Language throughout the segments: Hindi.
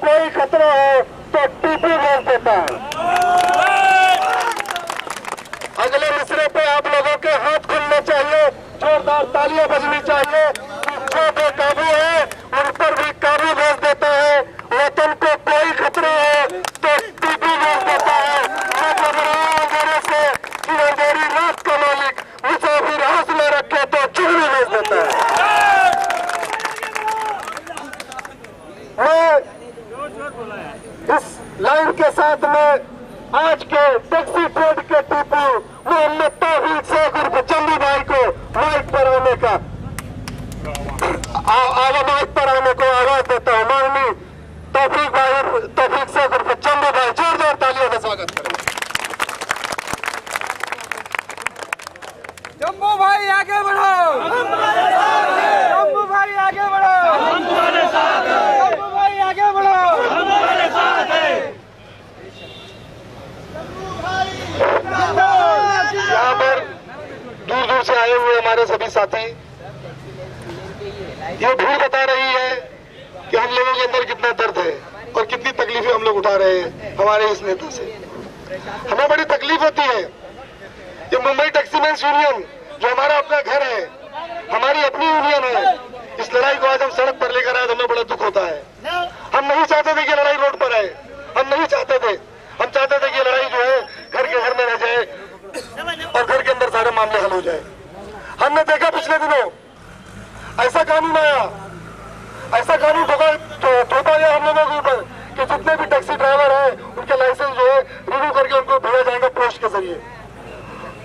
कोई खतरा हो तो टीपू भेज देता है। अगले मिसरे पे आप लोगों के हाथ खुलने चाहिए, जोरदार तालियां बजनी चाहिए। जो बेकाबू है उन पर भी काबू भेज देता है। वतन को कोई खतरा हो तो टीपू भेज देता है। से कि अंधेरी रात का मालिक मुसाफिर हौसला रखे तो चुगली भेज देता है। मैं इस लाइन के साथ में आज के टैक्सी ट्रेड के टीपू मोहम्मद तौफीक शेख उर्फ चंदू भाई को माइक पर आने का माइक पर आने को आवाज देता हूँ। माननीय तौफीक भाई तौफीक शेख उर्फ चंदू भाई, जोरदार तालियों का स्वागत करें। जम्बू भाई आगे बढ़ो, जम्बू भाई आगे बढ़ो, जम्बू भाई आगे बढ़ो, हमारे साथ है। यहाँ पर दूर दूर से आए हुए हमारे सभी साथी, ये भीड़ बता रही है कि हम लोगों के अंदर कितना दर्द है और कितनी तकलीफें हम लोग उठा रहे हैं हमारे इस नेता से। हमें बड़ी तकलीफ होती है। ये मुंबई टैक्सीमैन्स यूनियन जो हमारा अपना घर है, हमारी अपनी यूनियन है, इस लड़ाई को आज हम सड़क पर लेकर आए तो हमें बड़ा दुख होता है। हम नहीं चाहते थे कि लड़ाई रोड पर आए, हम नहीं चाहते थे। हम चाहते थे कि लड़ाई जो है घर के घर में रह जाए और घर के अंदर सारे मामले हल हो जाए। हमने देखा पिछले दिनों ऐसा कानून आया, ऐसा कानून थोपा गया हम लोगों के ऊपर कि जितने भी टैक्सी ड्राइवर हैं उनके लाइसेंस जो है रिन्यू करके उनको भेजा जाएगा पोस्ट के जरिए।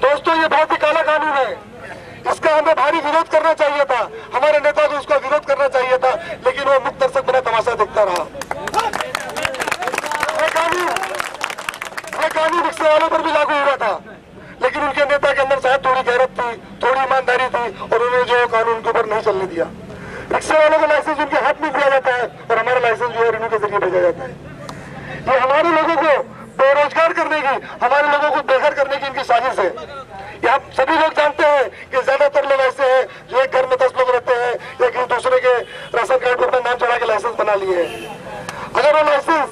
दोस्तों, ये बहुत ही काला कानून है, इसका हमें भारी विरोध करना चाहिए था। हमारे नेता को इसका विरोध करना चाहिए था, लेकिन वो मुक्त दर्शक बना तमाशा देखता रहा। ये कानून रिक्शे वालों पर भी लागू हुआ था, लेकिन उनके नेता के अंदर शायद थोड़ी गैरत थी, थोड़ी ईमानदारी थी और उन्होंने जो कानून के ऊपर नहीं चलने दिया। रिक्शे वालों का लाइसेंस उनके हाथ में दिया जाता है और हमारा लाइसेंस जो है रिन्यू के जरिए भेजा जाता है। ये हमारे लोगों को बेरोजगार करने की, हमारे लोगों को बेघर करने की इनकी साजिश है। ये आप सभी लोग जानते हैं कि ज्यादातर लोग ऐसे हैं जो एक घर में 10 लोग रहते हैं या किसी दूसरे के राशन कार्ड पर अपना नाम चढ़ा के लाइसेंस बना लिए हैं। अगर वो लाइसेंस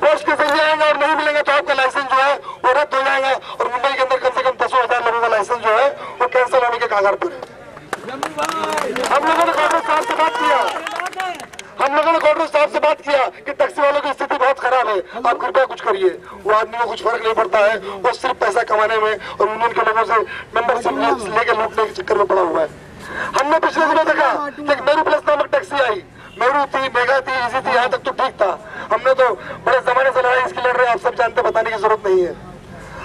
पोस्ट के जरिए आएंगे और नहीं मिलेंगे तो आपका लाइसेंस जो है वो रद्द हो जाएगा और मुंबई के अंदर कम से कम 10,000 लोगों का लाइसेंस जो है वो कैंसिल होने के कागार पर है। हम लोगों ने कांग्रेस साहब से बात किया, हम लोगों ने कांग्रेस साहब से बात किया कि टैक्सी वालों की स्थिति बहुत खराब है, आप कृपया कुछ करिए। वो आदमी को कुछ फर्क नहीं पड़ता है, वो सिर्फ पैसा कमाने में और यूनियन के लोगों से मेंबरशिप लेकर लूटने के चक्कर में पड़ा हुआ है। हमने पिछले दिनों देखा कि मेरू प्लस नामक टैक्सी आई, मेरू थी, मेगा थी, इजी थी, यहाँ तक तो ठीक था। हमने तो बड़े जमाने से लड़ाई इसकी लड़ रहे हैं, आप सब जानते, बताने की जरूरत नहीं है।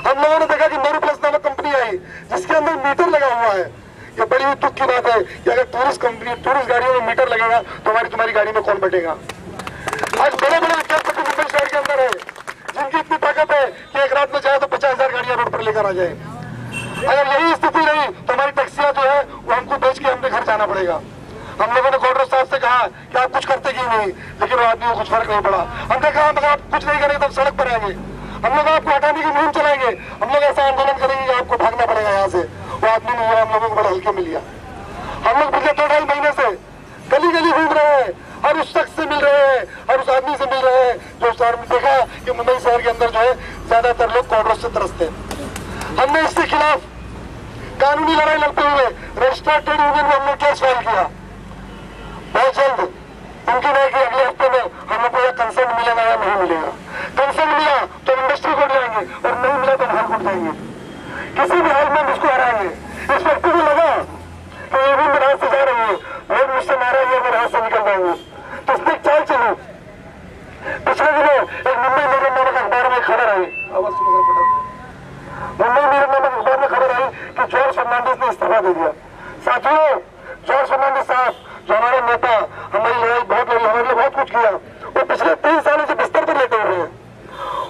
हम लोगों ने देखा कि मेरू प्लस नामक कंपनी आई जिसके अंदर मीटर लगा हुआ है। ये बड़ी ही दुख की बात है कि अगर टूरिस्ट गाड़ियों में मीटर लगेगा तो तुम्हारी गाड़ी में कौन बैठेगा। आज बड़े बड़े उद्योगपति मुंबई शहर के अंदर है जिनकी इतनी ताकत है कि एक रात में चाहे तो 50,000 गाड़ियां रोड पर लेकर आ जाए। अगर यही स्थिति रही तो हमारी टैक्सियां जो है वो हमको बेच के हमने घर जाना पड़ेगा। हम लोगों ने गौरव साहब से कहा कि आप कुछ करते क्यों नहीं, लेकिन वो आदमी को कुछ फर्क नहीं पड़ा। हमने कहा अगर आप कुछ नहीं करेंगे तो सड़क पर आएंगे, हम लोग आपको हटाने की मुहिम चलाएंगे, हम लोग ऐसा आंदोलन करेंगे कि आपको भागना पड़ेगा यहाँ से। वो आदमी नहीं हुआ, हम लोगों को बड़ा हल्के में लिया। हम लोग पिछले 2-2.5 महीने से गली गली घूम रहे हैं, हर उस शख्स से मिल रहे हैं, हर उस आदमी से मिल रहे हैं जो शहर में देखा कि मुंबई शहर के अंदर जो है ज्यादातर लोग कोर्ट से तरसते हैं। हमने इसके खिलाफ कानूनी लड़ाई लड़ते हुए रजिस्टर्ड ट्रेड यूनियन में हमने केस फाइल किया। बहुत जल्द मुमकिन है कि अगले हफ्ते में हमें कोई कंसर्न मिलेगा या नहीं मिलेगा। कंसर्न मिला तो इंडस्ट्री कोर्ट जाएंगे और नहीं मिला तो हाई कोर्ट जाएंगे। किसी भी हाल में हम इसको हराएंगे। इस व्यक्ति को लगा कि ये भी मेरे हाथ से जा रही है, लोग मुझसे नाराज है, मेरे हाथ से निकल जाएंगे, तो इसने एक चाल चली। पिछले दिनों एक मुंबई मिरर नामक अखबार में खबर आई, मुंबई मिरर नामक अखबार में खबर आई कि जॉर्ज फर्नांडिस ने इस्तीफा दे दिया। साथियों, जॉर्ज फर्नांडिस साहब जो हमारे नेता, हमारी लड़ाई बहुत लड़ी, हमारे लिए बहुत कुछ किया, वो पिछले 3 सालों से बिस्तर पर लेटे हुए हैं।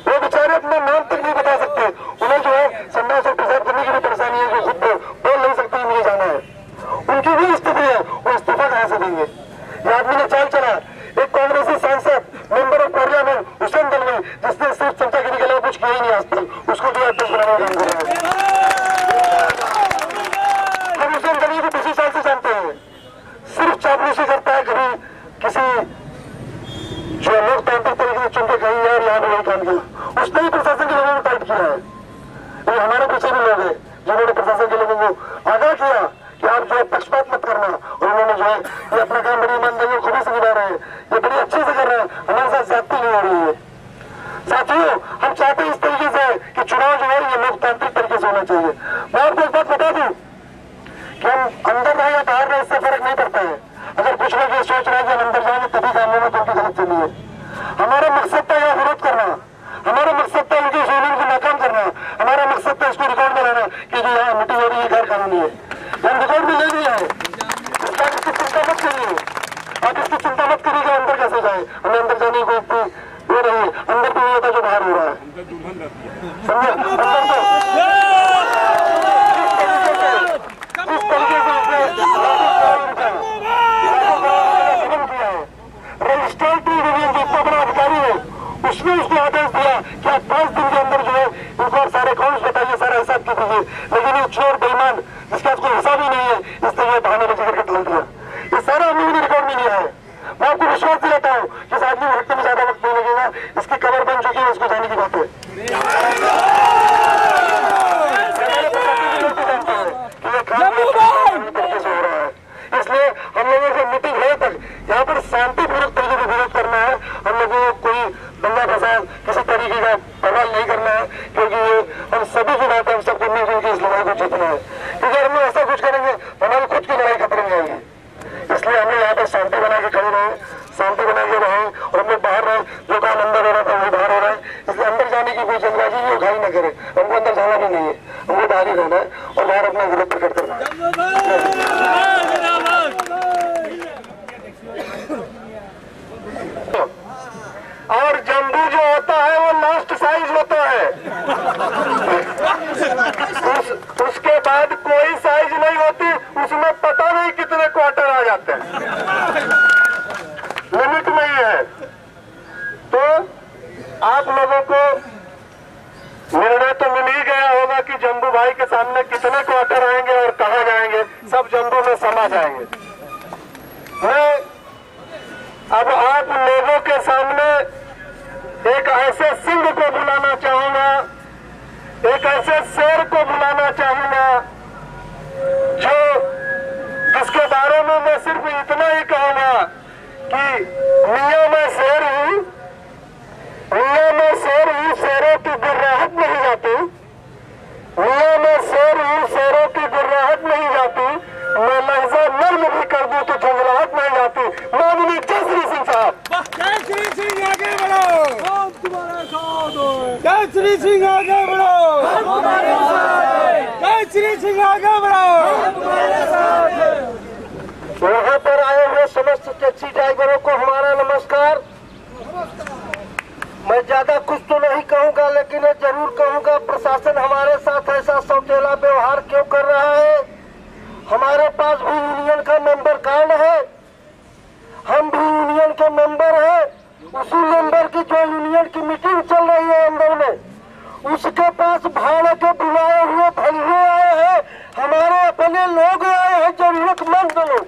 वो बेचारे अपना नाम तक नहीं बता सकते। उन्हें जो है संन्यास और पेशाब करने की भी परेशानी है, जो खुद बोल नहीं सकते मुझे जाना है। उनकी भी स्थिति है, वो इस्तीफा कहां से देंगे। ये आदमी ने चाल चला। एक कांग्रेसी सांसद member of parliament Hussain Dalwai, जिसने सिर्फ चमचागिरी के लिए कुछ किया ही नहीं आज तक, उसको भी अध्यक्ष बनाने का काम कर रहा है। हम हुसैन दलवाई को 20 साल से जानते हैं, सिर्फ चापलूसी करता है। कभी किसी जो लोकतांत्रिक काम किया, उसने ही प्रशासन के लोगों को टाइट किया है। ये हमारे पीछे भी लोग हैं जिन्होंने प्रशासन के लोगों को आगाह किया कि आप जो है पक्षपात मत करना, और उन्होंने जो है ये अपना काम बड़ी ईमानदारी और खूबी से निभा रहे हैं, ये बड़ी अच्छे से कर रहे हैं, हमारे साथ ज्यादती नहीं हो रही है। साथियों, हम चाहते हैं इस तरीके से कि चुनाव जो है ये लोकतांत्रिक तरीके से होना चाहिए। मैं आपको एक बात बता दूं कि हम अंदर रहे या बाहर रहे, इससे फर्क नहीं पड़ता है। अगर कुछ लोग ये सोच रहे हैं कि हम अंदर जाएंगे तभी काम होगा, तो उनकी गलत चली है। हमारा मकसद था यहाँ विरोध करना, हमारा मकसद था उनकी यूनियन को नाकाम करना, हमारा मकसद था इसको रिकॉर्ड में लाना कि जो यहाँ मीटिंग हो रही है गैर कानूनी है। हम रिकॉर्ड में ले लिया है, इसकी चिंता मत करिए, आप इसकी चिंता मत करिएगा अंदर कैसे जाए। हमें अंदर जाने की कोई वो नहीं, अंदर तो होता जो बाहर हो रहा है, समझे। जिस तरीके से उसने रजिस्ट्रेटिव यूनियन जो इतना बड़ा अधिकारी है, उसने उसको आदेश दिया कि आप 5 दिन के अंदर जो है इनको सारे अकाउंट्स बताइए, सारा हिसाब कीजिए, लेकिन ये चोर बेईमान जिसके पास कोई हिसाब ही नहीं है, इस तरह बहाने बचा करके टाल दिया। ये सारा हम लोगों ने रिकॉर्ड में लिया है। मैं आपको विश्वास दिलाता हूँ कि इस आदमी को हटने में ज्यादा वक्त नहीं लगेगा, इसकी कबर बन चुकी है, इसको जाने की बात है। तरीके से हो रहा है, इसलिए हम लोगों को मीटिंग है तक यहाँ पर शांतिपूर्वक तरीके से विरोध करना है। हम लोगों को कोई दंगा फसाद किसी तरीके का बवाल नहीं करना है, क्योंकि ये हम सभी की बात है, हम सबको मिलजुल के इस लड़ाई को जीतना है। क्योंकि हम लोग ऐसा कुछ करेंगे तो हमारी खुद की लड़ाई खतरे में आएगी। इसलिए हमें यहाँ पर शांति बना के खड़े रहे, शांति बना के रहे, और हम लोग बाहर रहे। जो काम अंदर हो रहा था वही बाहर हो रहा है, इसलिए अंदर जाने की कोई जल्दबाजी नहीं, घाई न करे। हमको अंदर जाना भी नहीं है, हमको बाहर ही रहना है और बाहर अपना विरोध प्रकट करना है। और जम्बू जो होता है वो लास्ट साइज होता है, उसके बाद कोई साइज नहीं होती, उसमें पता नहीं कितने क्वार्टर आ जाते हैं, लिमिट नहीं है। तो आप लोगों को निर्णय तो मिल ही गया होगा कि जम्बू भाई के सामने कितने क्वार्टर आएंगे और कहां जाएंगे, सब जम्बू में समा जाएंगे। मैं अब आप लोगों के सामने एक ऐसे सिंह को बुलाना चाहूंगा, एक ऐसे शेर को बुलाना चाहूंगा, जो जिसके बारे में मैं सिर्फ इतना ही कहूंगा कि मियां मैं शेर हूं, मियां मैं शेर हूं, शेरों की गुर्राहट नहीं जाती, मियां मैं शेर हूं, शेरों की गुर्राहट नहीं जाती, मैं लहजा नर्म भी कर दूं तो झगड़ाहट नहीं जाती। माननीय जय श्री सिंह साहब, जय श्री सिंह आगे बढ़ो, हम तुम्हारे साथ हैं। जय श्री सिंह आगे बढ़ो, हम तुम्हारे साथ हैं। जय श्री सिंह आगे बढ़ो, हम तुम्हारे साथ हैं। वहां पर आए हुए समस्त टैक्सी ड्राइवरों को हमारा नमस्कार। मैं ज्यादा कुछ तो नहीं कहूंगा, लेकिन ये जरूर कहूंगा प्रशासन हमारे साथ ऐसा सौतेला व्यवहार क्यों कर रहा है। हमारे पास भी यूनियन का मेंबर कार्ड है, हम भी यूनियन के मेंबर हैं। उसी मेंबर की जो यूनियन की मीटिंग चल रही है अंदर में, उसके पास भाड़े के बुलाए हुए भल्ले आए हैं, हमारे अपने लोग आए हैं, जरूरतमंद लोग।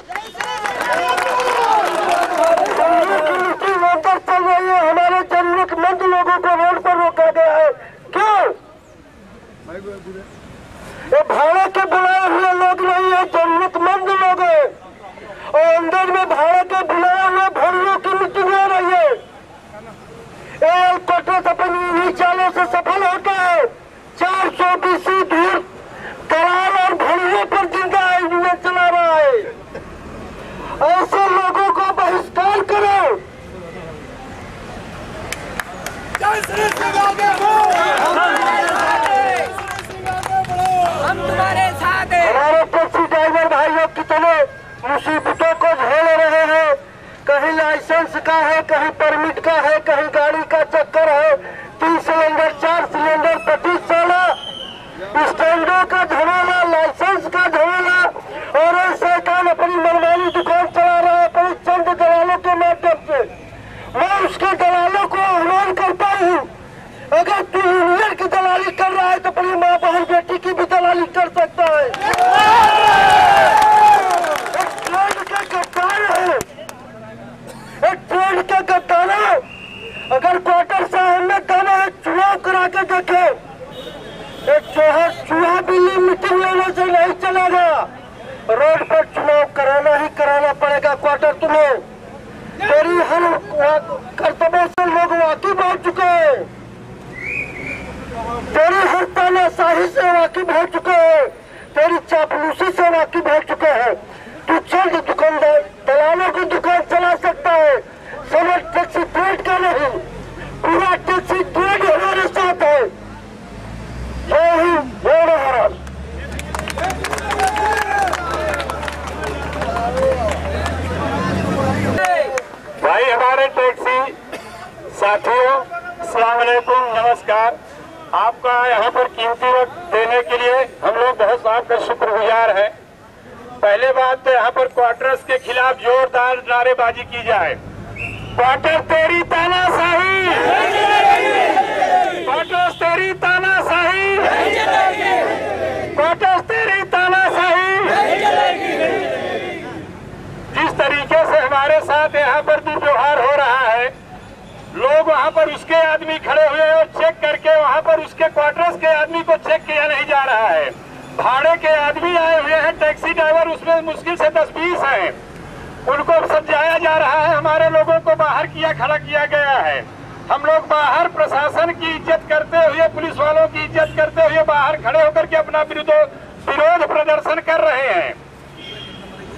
की मीटिंग अंदर चल रही है, हमारे जरूरतमंद लोगों को रोड पर रोका गया है। क्यों? ये भाड़े के बुलाए हुए लोग नहीं है, जरूरतमंद लोग हैं, और अंदर में भाड़े के बुलाए हुए भल्लों की मीटिंग हो रही है। कोटे अपनी इन्हीं चालों से सफल होता है। 400 BC दूर करार और भल्लों पर जिंदा इंजन चला रहा है। ऐसे लोगों को बहिष्कार करो। जय श्री सिंह आगे बढ़ो, हम तुम्हारे साथ हैं। हमारे टैक्सी ड्राइवर भाइयों कितने मुसीबतों को झेल रहे हैं, कहीं लाइसेंस का है, कहीं परमिट का है, कहीं गाड़ी का चक्कर है, 3 सिलेंडर 4 सिलेंडर 25 साला स्टैंडों का झमेला, लाइसेंस का झमेला, और ऐसे काम अपनी मनमानी दुकान चला रहा है अपने चंद दलालों के माध्यम से। मैं उसके दलालों को आह्वान करता हूँ, अगर तू यूनियन की दलाली कर रहा है तो अपनी माँ बहन बेटी की भी दलाली कर सकता है। एक ट्रेन का गद्दार है, एक ट्रेन का गद्दार है। अगर क्वार्टर साहब में दम है कर तुम्हें, तेरी हर कर्तव्यों से लोग वाकिफ हो चुके हैं, तेरी हर तानाशाही से वाकिफ हो चुके हैं, तेरी चापलूसी से वाकिफ हो चुके हैं। तू चंद दुकानदार दलालों की दुकान चला सकता है, समझ टैक्सी ट्रेड का नहीं, पूरा टैक्सी ट्रेड हमारे साथ है। जय हिंद, जय महाराज। भाई हमारे टैक्सी साथियों, अस्सलाम वालेकुम, नमस्कार। आपका यहाँ पर कीमती वक्त देने के लिए हम लोग बहुत आपका शुक्रगुजार हैं। पहले बात तो यहाँ पर क्वार्टर्स के खिलाफ जोरदार नारेबाजी की जाए। क्वार्टर तेरी तानाशाही, क्वार्टर्स तेरी तानाशाही, क्वार्टर्स तेरी तानाशाही। जिस तरीके से हमारे साथ यहाँ पर दुर्व्यवहार हो रहा है, लोग वहाँ पर उसके आदमी खड़े हुए हैं और चेक करके वहाँ पर उसके क्वार्टर्स के आदमी को चेक किया नहीं जा रहा है। भाड़े के आदमी आए हुए हैं, टैक्सी ड्राइवर उसमें मुश्किल से 10-20 हैं, उनको समझाया जा रहा है। हमारे लोगों को बाहर खड़ा किया गया है। हम लोग बाहर प्रशासन की इज्जत करते हुए, पुलिस वालों की इज्जत करते हुए बाहर खड़े होकर के अपना विरोध प्रदर्शन कर रहे हैं।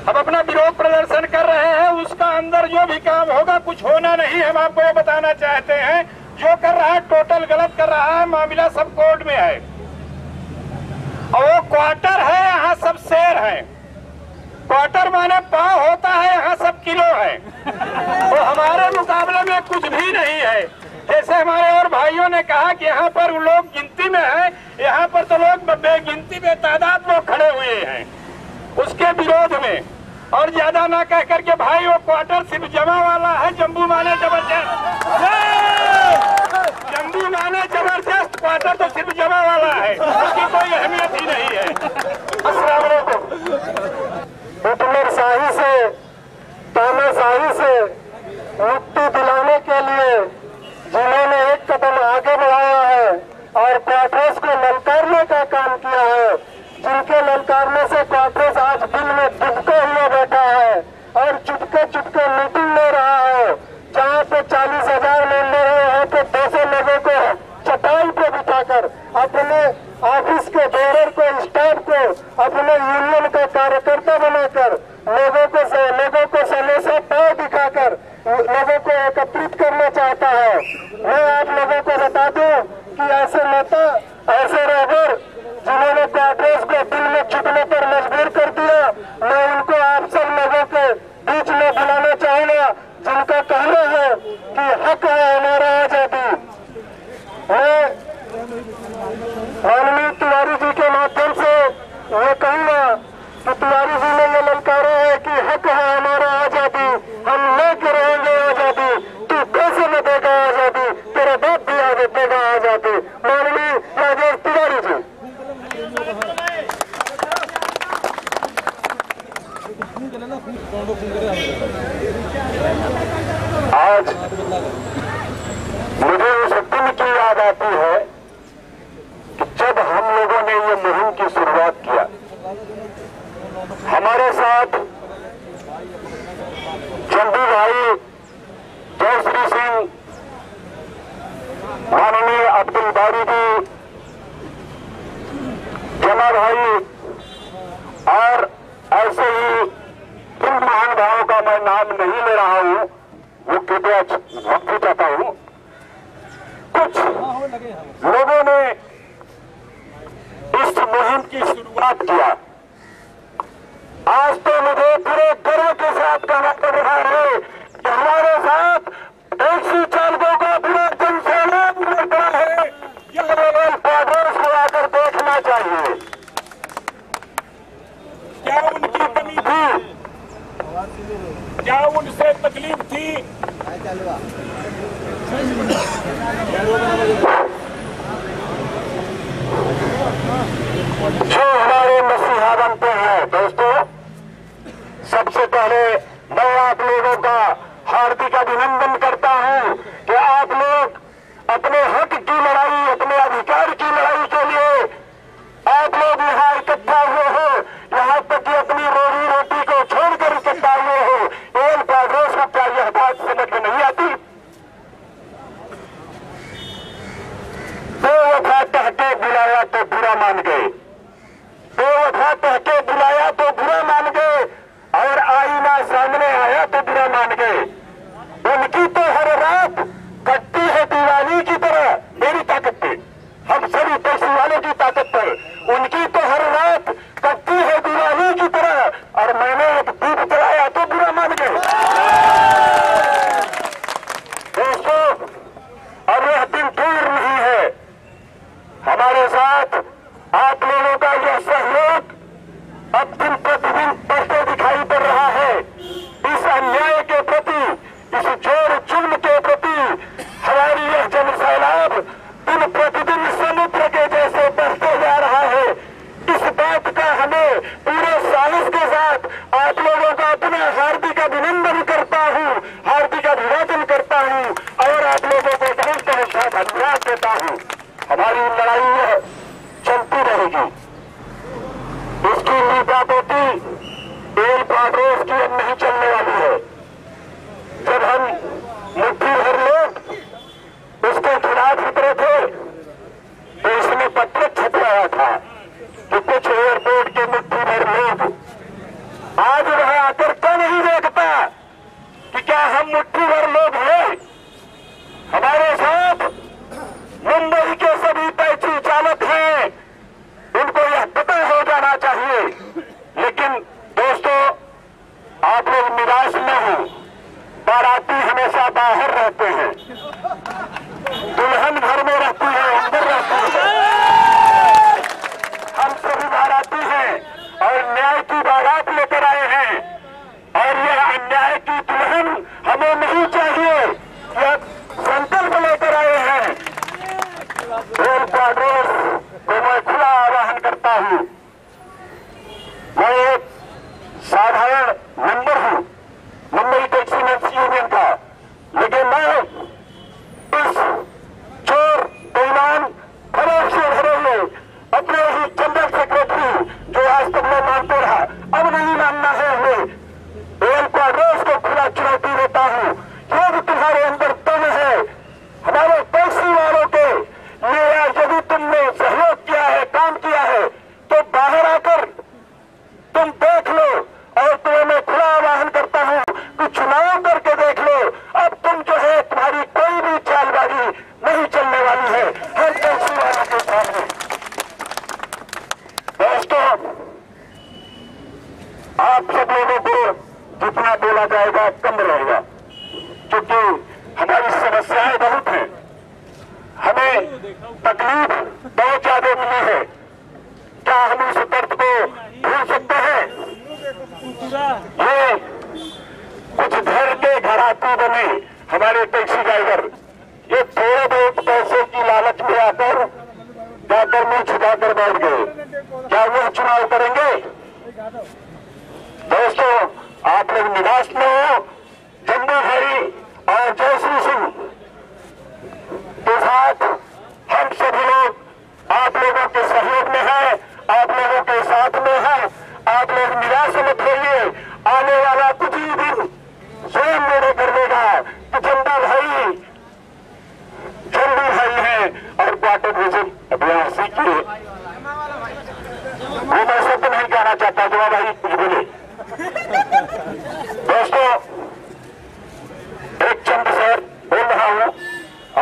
हम अपना विरोध प्रदर्शन कर रहे हैं। उसका अंदर जो भी काम होगा, कुछ होना नहीं, हम आपको ये बताना चाहते हैं। जो कर रहा है टोटल गलत कर रहा है। मामला सब कोर्ट में है और वो क्वार्टर है, यहाँ सब शेर है। क्वार्टर माने पाव होता है, यहाँ सब किलो है। तो हमारे मुकाबले में कुछ भी नहीं है। जैसे हमारे और भाइयों ने कहा कि यहाँ पर लोग गिनती में है, यहाँ पर तो लोग बेगिनती बेतादाद लोग खड़े हुए हैं उसके विरोध में। और ज्यादा ना कह करके भाई, वो क्वार्टर सिर्फ जमा वाला है, जम्बू माने जबरदस्त, जम्बू माने जबरदस्त, क्वार्टर तो सिर्फ जमा वाला है, उसकी कोई अहमियत ही नहीं है। अस्सलाम वालेकुम। हुक्मशाही से, तानाशाही से मुक्ति दिलाने के लिए जिन्होंने एक कदम आगे बढ़ाया है और क्वार्टर्स को ललकारने का काम किया है, जिनके ललकारने से क्वार्टर्स आज दिल में दुबका हुआ बैठा है और चुपके चुपके मीटिंग ले रहा है। जहाँ पे 40,000 मेंबर है, वहाँ पे 200 लोगों को चटाई पे बिठाकर अपने ऑफिस के बेरर को, स्टाफ को, अपने यूनियन का कार्यकर्ता बनाकर लोगों को समोसा पाव दिखाकर लोगों को एकत्रित करना चाहता है। मैं आप लोगों को बता दूं कि ऐसे नेता, ऐसे रहबर जिन्होंने क्वार्टर्स को दिल में छुपने पर मजबूर कर दिया, मैं उनको आप सब लोगों के बीच में बुलाना चाहूंगा, जिनका कहना है कि हक है हमारा आजादी। मैं माननीय तिवारी जी के माध्यम से ये कहूंगा कि तिवारी जी ने ये ललकारा है कि हक है हमारा आजादी, हम लेके रहेंगे आजादी, तू कैसे न देगा आजादी, तेरा बाप भी आगे देगा आजादी। माननीय राजेश तिवारी जी। आज मुझे उस दिन की याद आती है कि जब हम लोगों ने ये मुहिम की शुरुआत किया। हमारे साथ चंदू भाई, जयश्री सिंह, माननीय अब्दुल बारी जी, जमा भाई और ऐसे ही जिन महानुभावों का मैं नाम नहीं ले रहा हूं, वो कृपया माफी चाहता हूं। कुछ लोगों ने इस मुहिम की शुरुआत किया। आज तो मुझे पूरे गर्व के साथ कहना पड़ रहा है कि हमारे साथ टैक्सी चालकों का पूरा जनसैलाब लगा है। यह रेल क्वार्टर्स को आकर देखना चाहिए। क्या उनकी कमी थी, क्या उनसे तकलीफ थी? जो हमारे मसीहा बनते हैं दोस्तों, सबसे पहले मैं आप लोगों का हार्दिक अभिनंदन करता हूं कि आप लोग अपने हक की लड़ाई, अपने अधिकार की लड़ाई के लिए आप लोग यहाँ इकट्ठा हुए हो। यहाँ तक कि अपनी रोजी रोटी को छोड़कर इकट्ठा हुए हो। नहीं चलने वाली है हर टैक्सी वालों के सामने। दोस्तों, आप सब लोगों को जितना बोला जाएगा कम रहेगा, क्योंकि हमारी समस्याएं बहुत हैं, हमें तकलीफ बहुत ज्यादा मिली है। क्या हम इस दर्द को भूल सकते हैं? ये कुछ घर के घराती बने हमारे टैक्सी ड्राइवर, ये थोड़े बहुत पैसे की लालच में आकर जाकर मुंह छुपाकर बैठ गए। क्या वो चुनाव करेंगे? दोस्तों, आप लोग निराश न हो। जम्मू भाई और जयश्री सिंह के साथ हम सभी लोग आप लोगों के सहयोग में है, आप लोगों के साथ में है। आप लोग निराश मत होइए। आने वाला कुछ ही दिन स्वयं निर्णय कर लेगा कि जम्मू भाई है और क्वार्टर विजन अभियान सीखिए। वो मैं शब्द नहीं कहना चाहता, जवा भाई कुछ बोले। दोस्तों, एक चंद सर बोल रहा हूं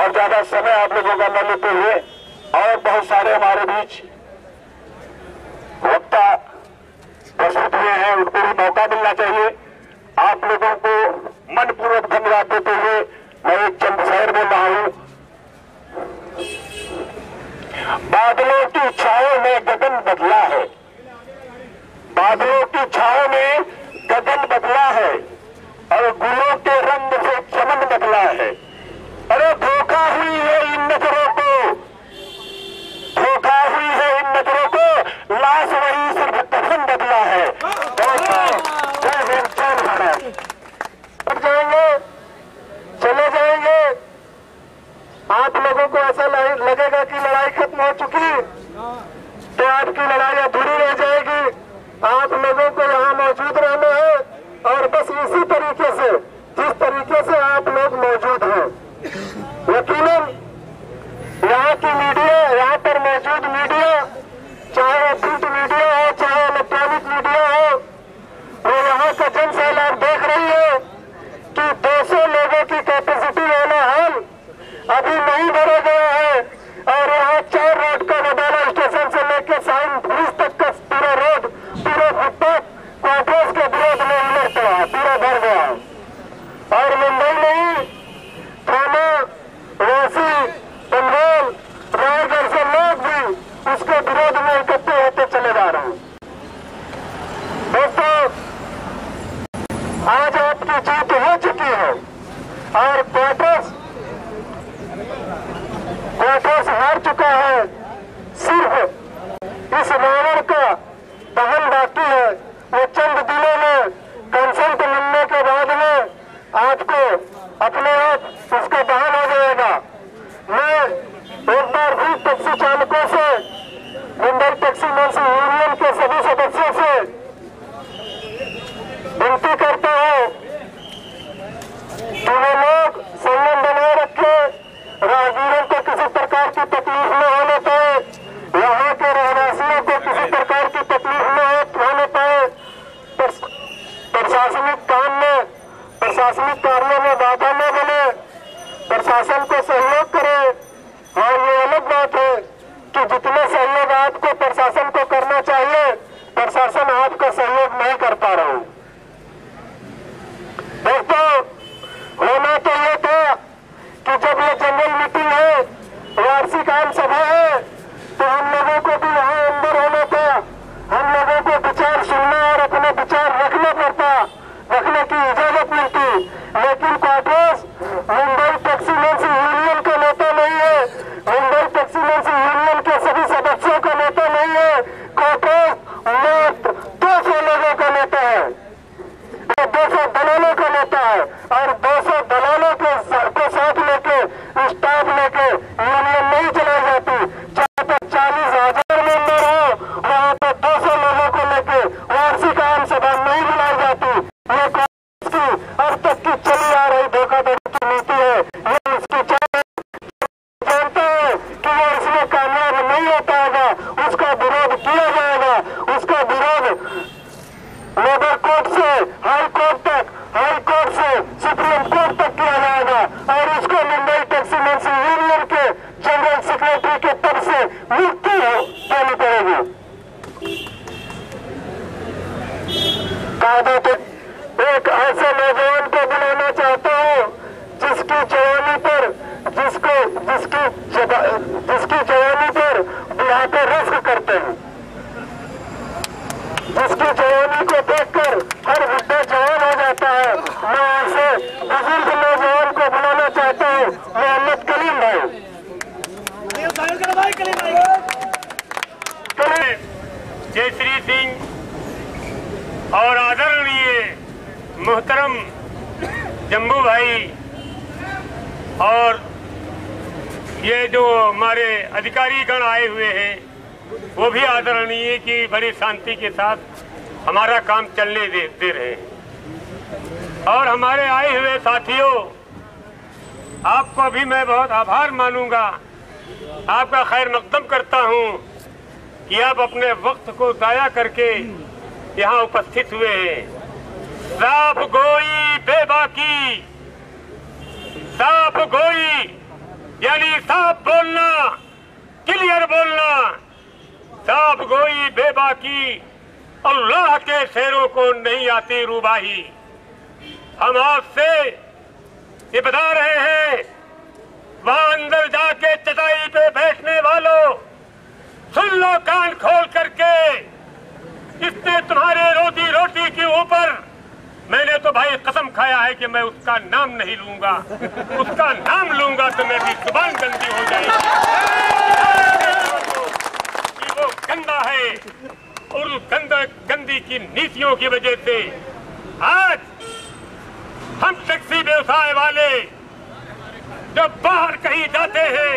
और ज्यादा समय आप लोगों का न लेते हुए, और बहुत सारे हमारे बीच वक्ता प्रस्तुत हुए हैं, उनको भी मौका मिलना चाहिए। आप लोगों को मनपूर्वक धन्यवाद देते हुए मैं एक चंद शहर बोल रहा हूं। बादलों की छाओं में गगन बदला है, बादलों की छाओं में गगन बदला है और गुलों के रंग से चमन बदला है। अरे धोखा हुई है इन नजरों को, धोखा हुई है इन नजरों को, लाश वही सिर्फ कफन बदला है। जाएंगे, चले जाएंगे। आप लोगों को ऐसा लगेगा कि लड़ाई खत्म हो चुकी, तो आपकी लड़ाई अधूरी रह जाएगी। आप लोगों को यहाँ मौजूद रहना है और बस इसी तरीके से, जिस तरीके से आप लोग मौजूद हैं। यकीनन यहाँ की मीडिया, यहाँ पर मौजूद मीडिया, चाहे प्रिंट मीडिया हो चाहे इलेक्ट्रॉनिक मीडिया हो, वो यहाँ का जन सैलाब देख रही है कि 200 लोगों की कैपेसिटी वाला हॉल अभी नहीं भरा गया है और यहाँ 4 रोड का नदाला स्टेशन से लेकर साइन ब्रिज तक का पूरा रोड, पूरा फुटपाथ क्वार्टर्स के विरोध में उलट पड़ा, पूरा भर गया। और मुंबई नहीं, थाना, वासी, पनवेल, रायगढ़ से लोग भी उसके विरोध में इकट्ठे होते चले जा रहे हैं। दोस्तों, आज आपकी जीत हो चुकी है और क्वार्टर्स हार चुका है। सिर्फ इस रावण का दहन बाकी है। वो चंद दिनों में कंसेंट मिलने के बाद में आपको अपने आप उसका दहन हो जाएगा। मैं एक बार फिर टैक्सी चालकों से, मुंबई टैक्सी मेंस यूनियन के सभी सदस्यों से विनती करता हूं कि वे लोग संयम बनाए रखे, राहगीरों को किसी प्रकार की तकलीफ न होने पाए, यहाँ के रहवासियों को किसी प्रकार की तकलीफ न होने पाए, प्रशासनिक काम में, प्रशासनिक कार्यों में बाधा न बने, प्रशासन को सहयोग करे। और ये अलग बात है कि जितने सहयोग आपको प्रशासन को करना चाहिए, प्रशासन आपका सहयोग नहीं कर पा रहा हूं। दोस्तों, होना तो ये था कि जब ये जनरल मीटिंग है, वार्षिक आम सभा है, तो हम लोगों को भी वहां अंदर होना था। हम लोगों को विचार सुनना और अपने विचार रखना पड़ता, रखने की इजाजत मिलती। लेकिन quarters Mumbai taxi men's union का नेता नहीं है, मुंबई टैक्सी मेंस यूनियन के सभी सदस्यों का नेता नहीं है। क्वार्टर्स मात्र 200 लोगों का नेता है, 200 दलालों का नेता है और 200 दलालों को साथ लेके, स्टाफ लेके यूनियन नहीं चलाई जाती। जहां तक 40,000 मेंबर हो, वहां पर 200 लोगों को लेके वार्षिक आम सभा नहीं बुलाई जाती। ये कांग्रेस की अब तक की चली आ रही धोखाधड़ी की नीति है। ये इसकी जानता है कि वो इसमें कामयाब नहीं हो पाएगा, उसका विरोध किया जाएगा। उसका विरोध लोअर कोर्ट से हाई कोर्ट तक, हाई कोर्ट से सुप्रीम कोर्ट तक किया जाएगा और उसको Mumbai taxi men's union Mohammad Kalim भाई। जयश्री सिंह और आदरणीय मोहतरम जम्बू भाई और ये जो हमारे अधिकारी गण आए हुए हैं वो भी आदरणीय की बड़ी शांति के साथ हमारा काम चलने दे रहे हैं। और हमारे आए हुए साथियों, आपको भी मैं बहुत आभार मानूंगा, आपका खैर मकदम करता हूं कि आप अपने वक्त को जाया करके यहाँ उपस्थित हुए हैं। साफ गोई बेबाकी, साफ गोई यानी साफ बोलना, क्लियर बोलना, साफ गोई बेबाकी, अल्लाह के शेरों को नहीं आती रूबाही। हम आपसे ये बता रहे हैं, वहां अंदर जाके चटाई पे बैठने वालों, सुन लो कान खोल करके, इसने तुम्हारे रोजी रोटी के ऊपर, मैंने तो भाई कसम खाया है कि मैं उसका नाम नहीं लूंगा, उसका नाम लूंगा तो मेरी जुबान गंदी हो जाएगी कि वो गंदा है। और उस गंदी की नीतियों की वजह से आज हम टैक्सी व्यवसाय वाले जब बाहर कहीं जाते हैं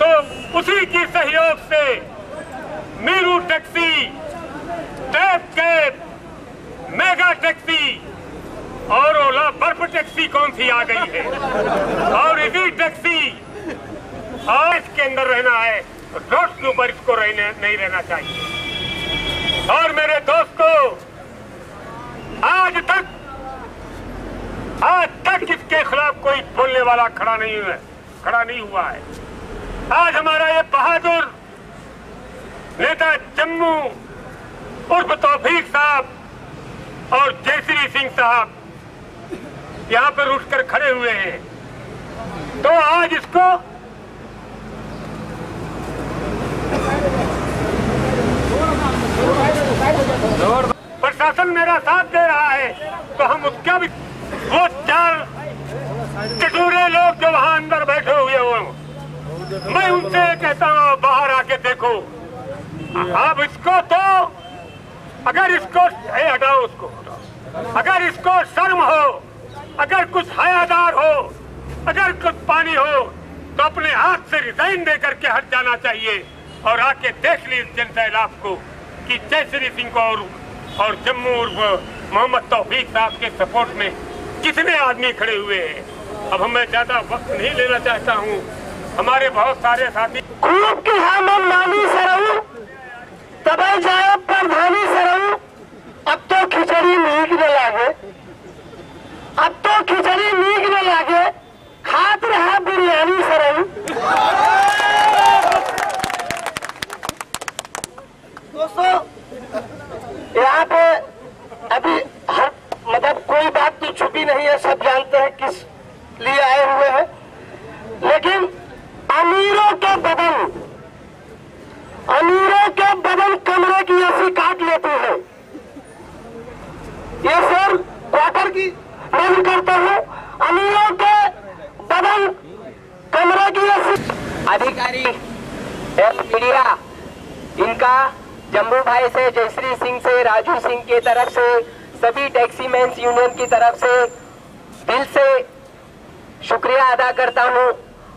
तो उसी की सहयोग से Meru taxi, tab cab, mega taxi और ओला बर्फ टैक्सी कौन सी आ गई है, और इसी टैक्सी और इसके अंदर रहना है, रोड के ऊपर इसको नहीं रहना चाहिए। और मेरे दोस्तों, आज तक इसके खिलाफ कोई बोलने वाला खड़ा नहीं हुआ है। आज हमारा ये बहादुर नेता जम्मू उर्फ तौफीक साहब और जयश्री सिंह साहब यहाँ पर उठकर खड़े हुए हैं, तो आज इसको प्रशासन मेरा साथ दे रहा है, तो हम उसका भी, वो चार चटूरे लोग जो वहां अंदर बैठे हुए हो, मैं उनसे कहता हूँ बाहर आके देखो। अब इसको तो अगर इसको हटाओ, उसको अगर इसको शर्म हो, अगर कुछ हयादार हो, अगर कुछ पानी हो, तो अपने हाथ से रिजाइन दे करके हट जाना चाहिए और आके देख ली इस जनसैलाब को कि जयश्री सिंह को और जम्मू मोहम्मद तौफीक साहब के सपोर्ट में कितने आदमी खड़े हुए हैं। अब मैं ज्यादा वक्त नहीं लेना चाहता हूँ, हमारे बहुत सारे साथी खूब की हम मानी से रहूं, तबे जाए प्रधानी से रहूं, अब तो खिचड़ी नीक न लागे, अब तो खिचड़ी नीक न लागे, खात रहा बिरयानी से रहूं। दोस्तों, यहाँ पे अभी हर मतलब कोई बात तो छुपी नहीं है, सब जानते हैं किस लिए आए हुए हैं, लेकिन अमीरों के बदन कमरे की ऐसी काट लेते हैं। ये सर क्वार्टर की मांग करता हूँ, अमीरों के बदन कमरे की ऐसी। अधिकारी मीडिया, इनका जम्बू भाई से, जयश्री सिंह से, राजू सिंह की तरफ से, सभी टैक्सी मैन्स यूनियन की तरफ से दिल से शुक्रिया अदा करता हूं।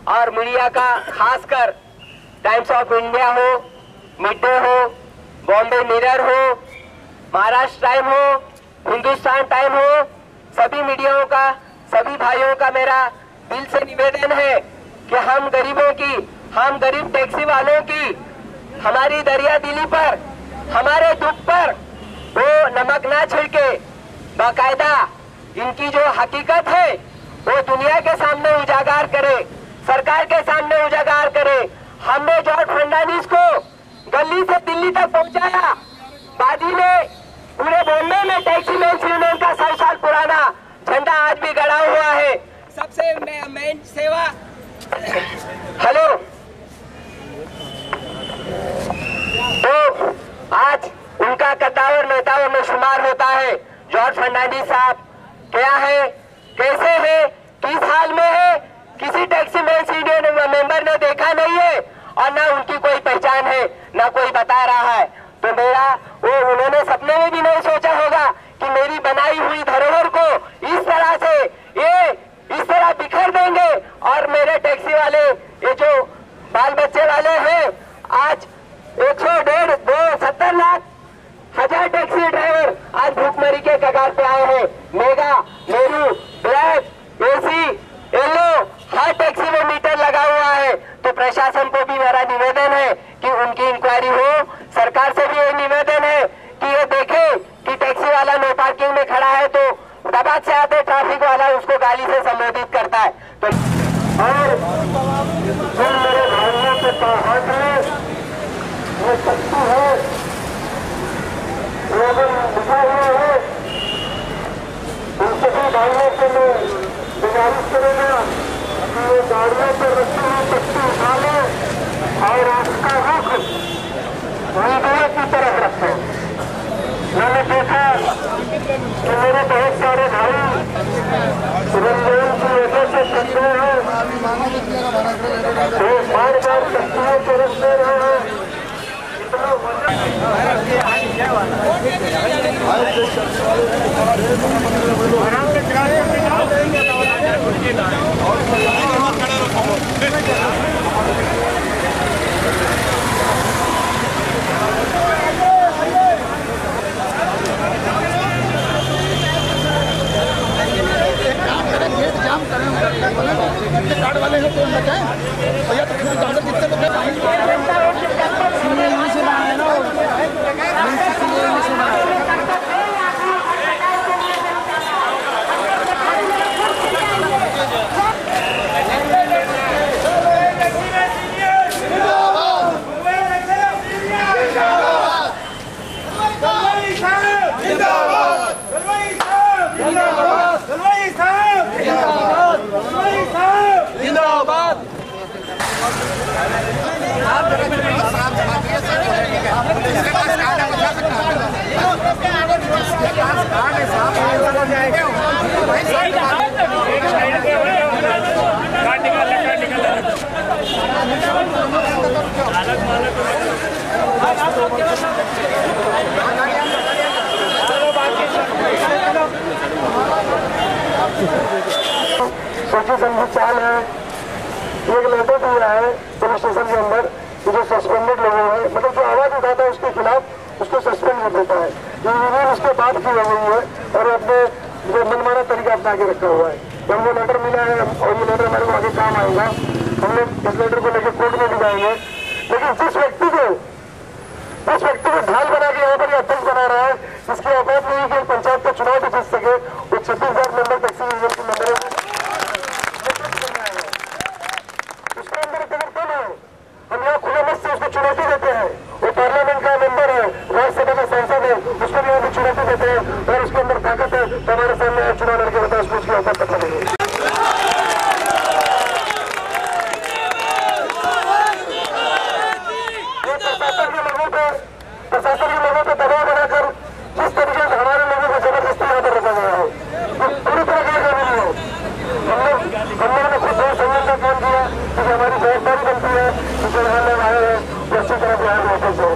और मीडिया का खासकर टाइम्स ऑफ इंडिया हो, मिड डे हो, बॉम्बे मिरर हो, महाराष्ट्र टाइम हो, हिंदुस्तान टाइम हो, सभी मीडियाओं का, सभी भाइयों का मेरा दिल से निवेदन है कि हम गरीबों की, हम गरीब टैक्सी वालों की, हमारी दरिया दिली पर, हमारे दुख पर वो नमक ना छिड़के, बाकायदा इनकी जो हकीकत है वो दुनिया के सामने उजागर करे, सरकार के सामने उजागर करे। हमने जॉर्ज फर्नांडिस को गली से दिल्ली तक पहुंचाया, बादी में पूरे बॉम्बे में टैक्सी मैन्स यूनियन का 100 साल पुराना झंडा आज भी गड़ा हुआ है। सबसे मेन सेवा हेलो, तो आज उनका कद्दावर नेताओं में शुमार होता है। जॉर्ज फर्नांडिस साहब क्या है, कैसे है, किस हाल में है, तो प्रशासन को भी मेरा निवेदन है कि उनकी इंक्वायरी हो। सरकार से भी ये निवेदन है कि ये देखे कि टैक्सी वाला नो पार्किंग में खड़ा है तो दबाद से आते ट्रैफिक वाला उसको गाली से संबोधित करता है। तो और जो मेरे भाइयों के हाथ में ये शक्ति है, लोगों लिखा हुआ है, उन सभी भाइयों से मैं गुजारिश करूंगा कि वो गाड़ियों पर रखी हुई शक्ति उठा लें और उसका रुख मीडिया की तरफ रखें। मैंने देखा कि मेरे बहुत सारे भाई रंगों की वजह से फंसे हैं, वो बार बार शक्तियों को रख दे रहे हैं। कार्ड वाले हैं तो बचाएं भैया, तो फिर ज्यादा कितने सोची समझी चाल है। एक लेटर दिया है पुलिस स्टेशन के अंदर कि जो सस्पेंडेड लोगों है, मतलब जो आवाज उठाता है उसके खिलाफ उसको सस्पेंड कर देता है। ये यूनियन उसके बाद की हो गई है और अपने जो मनमाना तरीका अपना के रखा हुआ है। जब वो लेटर मिला है और ये लेटर मेरे को आगे काम आएगा, हम लोग इस लेटर को लेकर कोर्ट में भी जाएंगे। लेकिन जिस व्यक्ति को ढाल बना के यहाँ पर अध्यक्ष बना रहा है, इसकी औकात नहीं कि पंचायत का चुनाव भी जीत सके, वो 26,000 मेंबर टैक्सी यूनियन के मेंबर उसके अंदर अगर कौन है, हम यहाँ खुले मत से उसको चुनौती देते हैं। वो पार्लियामेंट का मेंबर है, राज्यसभा का सांसद है, उसको भी हम चुनौती देते हैं और उसके अंदर ताकत है तो हमारे सामने चुनाव लड़के बताए उसको उसकी औकात पता नहीं। प्रशासन के लोगों पर दबाव बनाकर जिस तरीके से हमारे लोगों को जबरदस्ती यहाँ पर रखा गया है, वो पूरी तरह गैर कानूनी है। हम लोगों ने खुद बहुत संयम का काम किया क्योंकि हमारी जवाबदारी बनती है कि जो यहाँ लोग आए हैं वो अच्छी तरह से यहाँ वापस हो।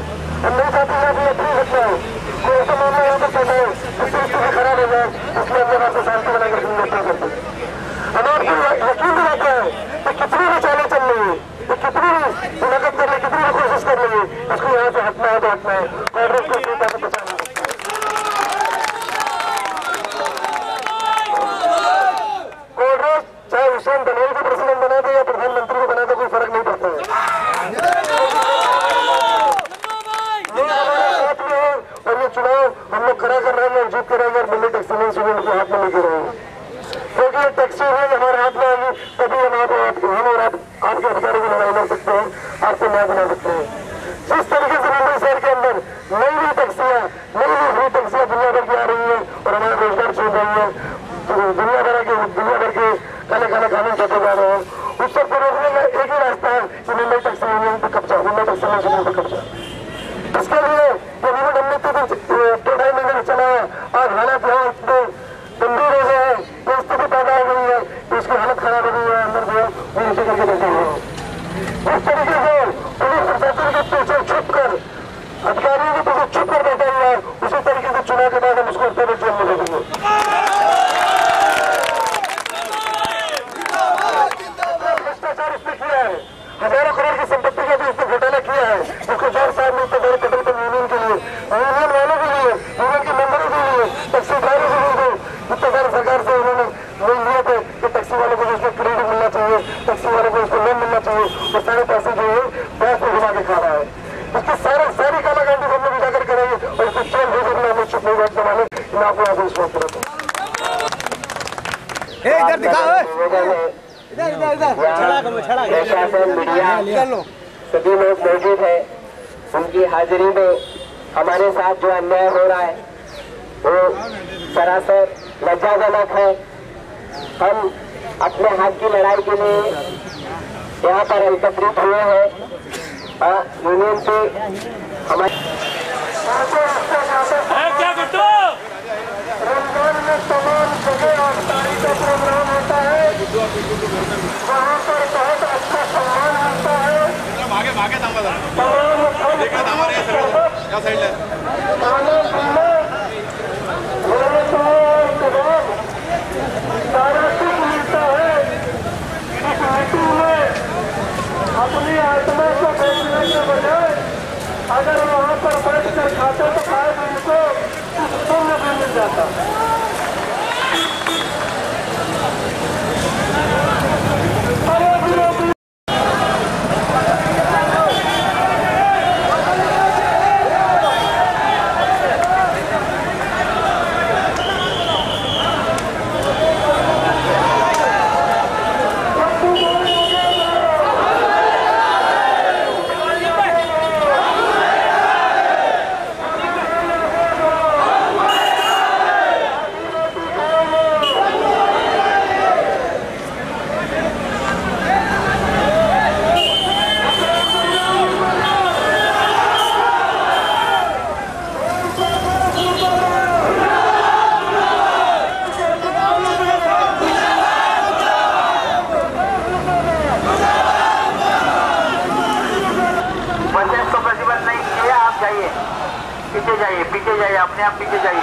हम नहीं चाहते यहाँ कोई अपनी घटना हो, कोई ऐसा मामला यहाँ पर चल रहा है जिससे स्थिति खराब हो जाए, इसलिए अपने बात को शांति बनाकर निपटा करते हैं। हमें आपको यकीन दिलाता है कि कितनी भी चालें चल रही है, कितनी भी मुलाकात कर ले, कितनी भी कोशिश कर लेंगे, इसको यहाँ से हटना है तो हटना है। कांग्रेस को नेता से बचा नहीं सकता। कांग्रेस चाहे हुसैन बनोल को प्रेसिडेंट बना दे या प्रधानमंत्री को बना दे, कोई फर्क नहीं पड़ता है। लोग हमारे साथ में है और ये चुनाव हम लोग खड़ा कर रहे हैं और जीत कर रहे हैं और मिलिट एक्सीलेंस यूनियन को हाथ में लेके रहे हैं। क्योंकि ये टैक्सी यूनियन हमारे हाथ में आएगी तभी हम और आपके अधिकारों को लड़ाई लड़ सकते हैं, आपको न्याय बना सकते हैं। जिस तरीके से मुंबई शहर के अंदर नई टैक्सियां दुनिया भर की आ रही है और हमारा रोजगार छूट रही है, तो दुनिया भर के काले काले कानून छपे जा रहे हैं, उस सबको रोकने का एक ही रास्ता है कि मुंबई टैक्सी यूनियन पर कब्जा, मुंबई टैक्सी यूनियन पर कब्जा। इसके लिए ये विरोध हमने 2-2.5 महीने चला है। आज हालात यहाँ इतने गंभीर हो गए हैं, ये स्थिति पैदा हो गई है कि उसकी हालत खराब हो गई है, अंदर जो है नीचे करके बैठे हुए हैं। जिस तरीके से पुलिस प्रशासन के पीछे छुप कर, अधिकारियों के पीछे छुप कर बैठा हुआ है, उसी तरीके से चुनाव के बाद हम उसको उत्तर जेल में भेजेंगे। भ्रष्टाचार उसने किया है, हजारों करोड़ की संपत्ति का भी उसने घोटाला किया है, उसको 4 साल मिलते गए पेट्रोल पंप यूनियन के लिए, यूनियन वालों के लिए, यूनियन के मेंबरों के लिए, टैक्सी ड्राइवरों के लिए इतने सारे सरकार से उन्होंने लोन लिए थे कि टैक्सी वालों को उसमें क्रेडिट मिलना चाहिए, टैक्सी वालों को उसको लोन मिलना मिलना चाहिए, वो सारे पैसे जो है बैंक में घुमा के खा रहा है। इसकी सारी कालाकांडी हम लोग उजागर करेंगे और इसको चल भेजे बिना हम लोग चुप नहीं बैठने वाले। मैं आपको यहाँ से विश्वास करता हूँ। इधर दिखाओ, प्रशासन, मीडिया, सभी लोग मौजूद है। उनकी हाजिरी में हमारे साथ जो अन्याय हो रहा है वो सरासर लज्जाजनक है। हम अपने हक की लड़ाई के लिए यहाँ पर एकत्रित हुए हैं। यूनियन से हमारे रमजान में तमाम जगह अफ्तारी का प्रोग्राम होता है, वहाँ पर बहुत अच्छा सम्मान मिलता है। सारा कुछ मिलता है। इस मीटिंग में अपनी आत्मा को बेचने के बजाय अगर वहाँ पर बैठ कर खाते तो शायद उनको पुण्य भी मिल जाता। पीछे जाइए, अपने आप पीछे जाइए।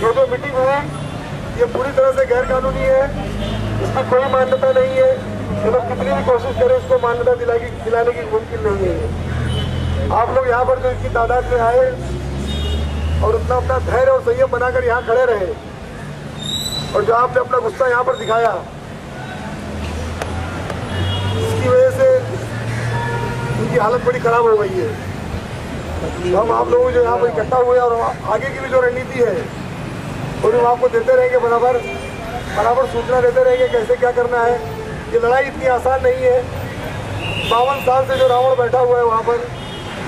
ये जो मीटिंग हुई ये पूरी तरह से गैर कानूनी है, इसकी कोई मान्यता नहीं है। ये लोग कितनी भी कोशिश करें इसको मान्यता दिलाने की मुमकिन नहीं है। आप लोग यहाँ पर जो इतनी तादाद में आए और उतना अपना धैर्य और संयम बनाकर यहाँ खड़े रहे और जो आपने अपना गुस्सा यहाँ पर दिखाया, इसकी वजह से उनकी हालत बड़ी खराब हो गई है। हम आप लोग जो यहाँ पर इकट्ठा हुए और आगे की भी जो रणनीति है वो हम आपको देते रहेंगे, बराबर सूचना देते रहेंगे कैसे क्या करना है। ये लड़ाई इतनी आसान नहीं है। 52 साल से जो रावण बैठा हुआ है वहाँ पर,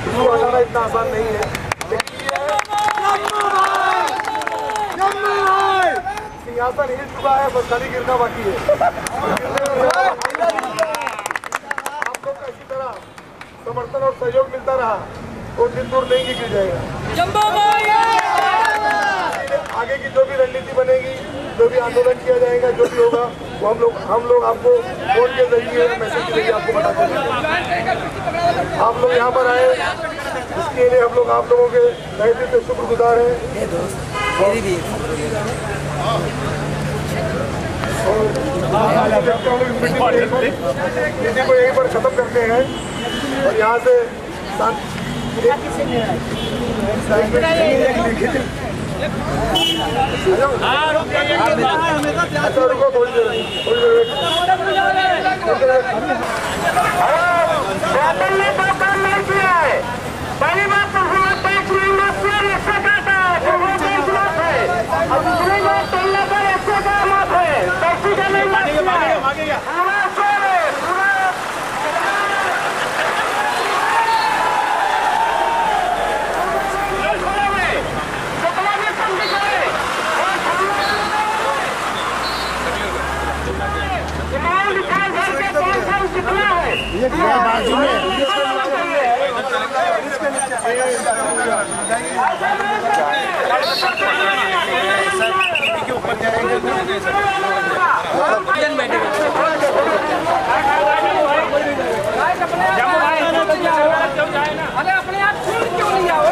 इसको हटाना इतना आसान नहीं है। सिंहासन हिल चुका है, बस खाली गिरना बाकी है। आप लोग का इसी तरह समर्थन और सहयोग मिलता रहा तो दिन दूर नहीं गिर जाएगा। आगे की जो भी रणनीति बनेगी, जो भी आंदोलन किया जाएगा, जो भी होगा वो हम लोग आपको फोन के जरिए, मैसेज के जरिए आपको बताते हैं। आप लोग यहाँ पर आए, इसके लिए हम लोग आप लोगों के तहे दिल से शुक्रगुजार हैं। मीटिंग को यहीं पर खत्म करते हैं और यहाँ से रुको थोड़ी देर पहली बात तो टैक्स महंगा पर 100 का था, वो टैक्स माफ है। और दूसरी बात तोलने पर 100 का माफ है, टैक्सी का नहीं माफ है। पूरा शोर है, पूरा चकला में कम दिखाए घर के 5 साल कितना है बाजू में के ऊपर जाएंगे अरे अपने आप चुन क्यों नहीं आओ?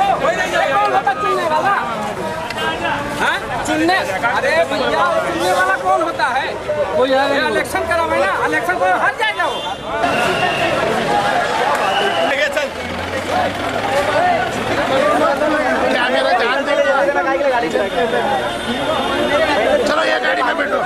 कौन होता चुनने वाला? चुनने, अरे भैया चुनने वाला कौन होता है? वो इलेक्शन करावे ना, इलेक्शन को हट जाएगा वो। चलो ये गाड़ी में बैठो।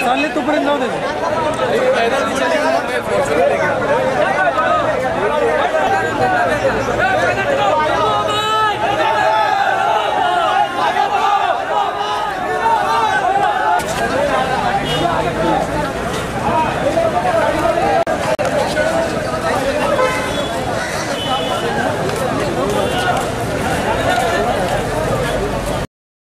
चलो तोपर्यंत जाऊ दे.